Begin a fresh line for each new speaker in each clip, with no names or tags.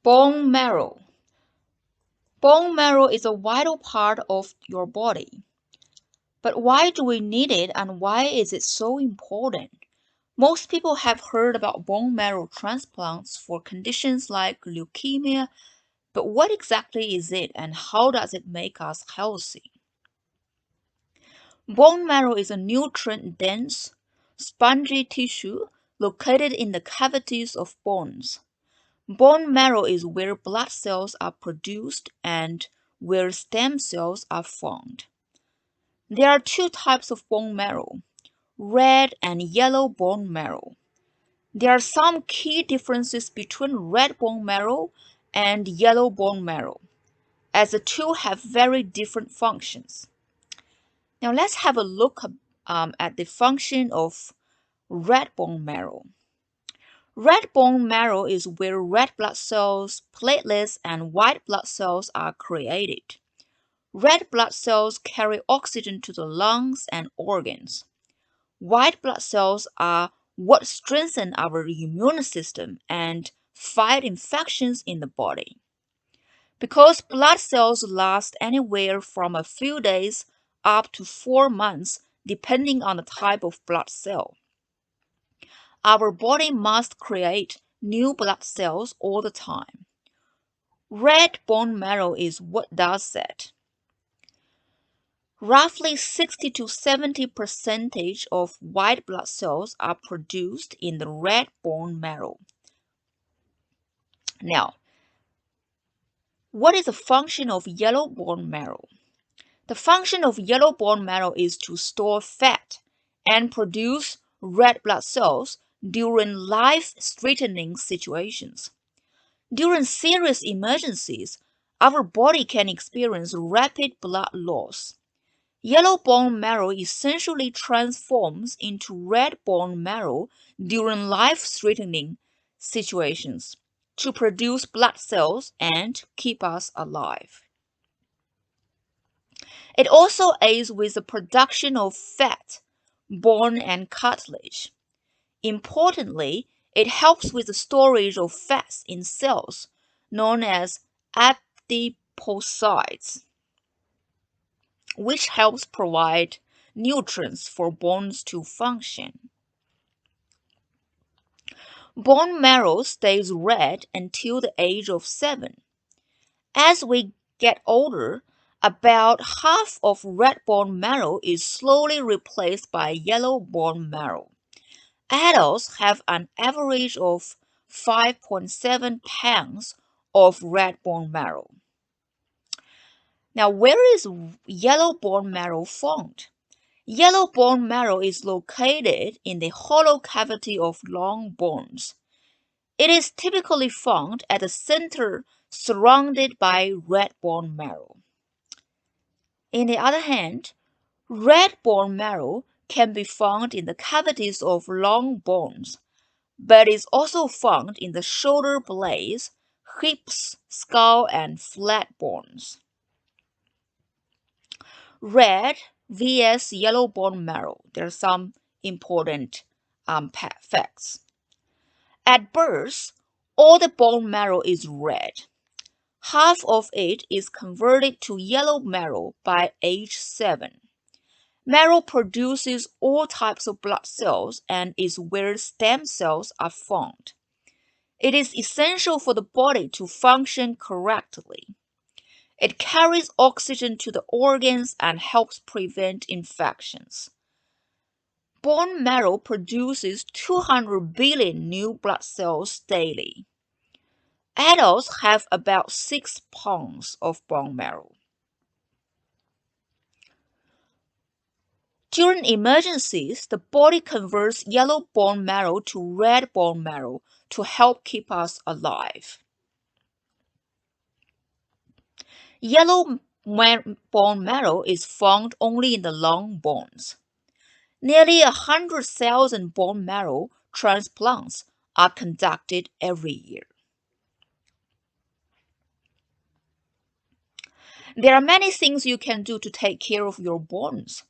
Bone marrow. Bone marrow is a vital part of your body. But why do we need it and why is it so important? Most people have heard about bone marrow transplants for conditions like leukemia, but what exactly is it and how does it make us healthy? Bone marrow is a nutrient-dense, spongy tissue located in the cavities of bones. Bone marrow is where blood cells are produced and where stem cells are formed. There are two types of bone marrow, red and yellow bone marrow. There are some key differences between red bone marrow and yellow bone marrow, as the two have very different functions. Now let's have a look at the function of red bone marrow. Red bone marrow is where red blood cells, platelets, and white blood cells are created. Red blood cells carry oxygen to the lungs and organs. White blood cells are what strengthen our immune system and fight infections in the body. Because blood cells last anywhere from a few days up to 4 months, depending on the type of blood cell, our body must create new blood cells all the time. Red bone marrow is what does that. Roughly 60 to 70% of white blood cells are produced in the red bone marrow. Now, what is the function of yellow bone marrow? The function of yellow bone marrow is to store fat and produce red blood cells during life-threatening situations. During serious emergencies, our body can experience rapid blood loss. Yellow bone marrow essentially transforms into red bone marrow during life-threatening situations to produce blood cells and keep us alive. It also aids with the production of fat, bone, and cartilage. Importantly, it helps with the storage of fats in cells, known as adipocytes, which helps provide nutrients for bones to function. Bone marrow stays red until the age of 7. As we get older, about half of red bone marrow is slowly replaced by yellow bone marrow. Adults have an average of 5.7 pounds of red bone marrow. Now, where is yellow bone marrow found? Yellow bone marrow is located in the hollow cavity of long bones. It is typically found at the center surrounded by red bone marrow. On the other hand, red bone marrow can be found in the cavities of long bones, but is also found in the shoulder blades, hips, skull, and flat bones. Red vs yellow bone marrow. There are some important facts. At birth, all the bone marrow is red. Half of it is converted to yellow marrow by age 7. Marrow produces all types of blood cells and is where stem cells are formed. It is essential for the body to function correctly. It carries oxygen to the organs and helps prevent infections. Bone marrow produces 200 billion new blood cells daily. Adults have about 6 pounds of bone marrow. During emergencies, the body converts yellow bone marrow to red bone marrow to help keep us alive. Yellow bone marrow is found only in the long bones. Nearly 100,000 bone marrow transplants are conducted every year. There are many things you can do to take care of your bones.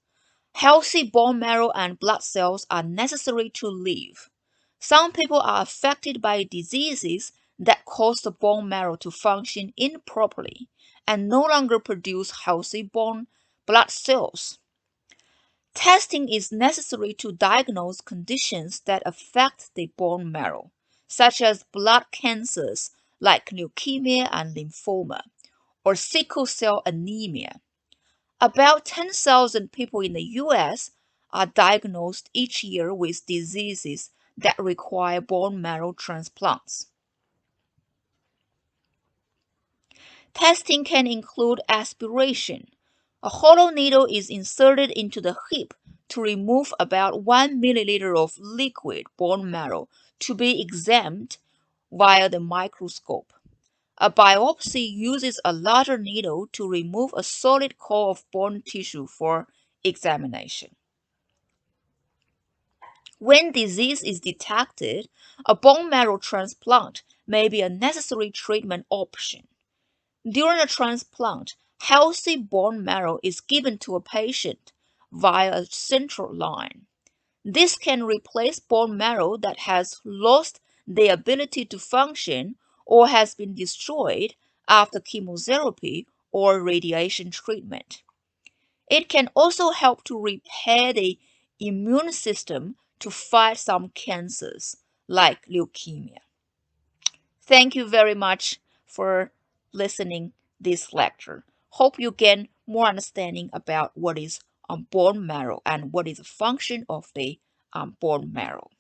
Healthy bone marrow and blood cells are necessary to live. Some people are affected by diseases that cause the bone marrow to function improperly and no longer produce healthy bone blood cells. Testing is necessary to diagnose conditions that affect the bone marrow, such as blood cancers like leukemia and lymphoma, or sickle cell anemia. About 10,000 people in the US are diagnosed each year with diseases that require bone marrow transplants. Testing can include aspiration. A hollow needle is inserted into the hip to remove about 1 milliliter of liquid bone marrow to be examined via the microscope. A biopsy uses a larger needle to remove a solid core of bone tissue for examination. When disease is detected, a bone marrow transplant may be a necessary treatment option. During a transplant, healthy bone marrow is given to a patient via a central line. This can replace bone marrow that has lost the ability to function or has been destroyed after chemotherapy or radiation treatment. It can also help to repair the immune system to fight some cancers like leukemia. Thank you very much for listening this lecture. Hope you gain more understanding about what is bone marrow and what is the function of the bone marrow.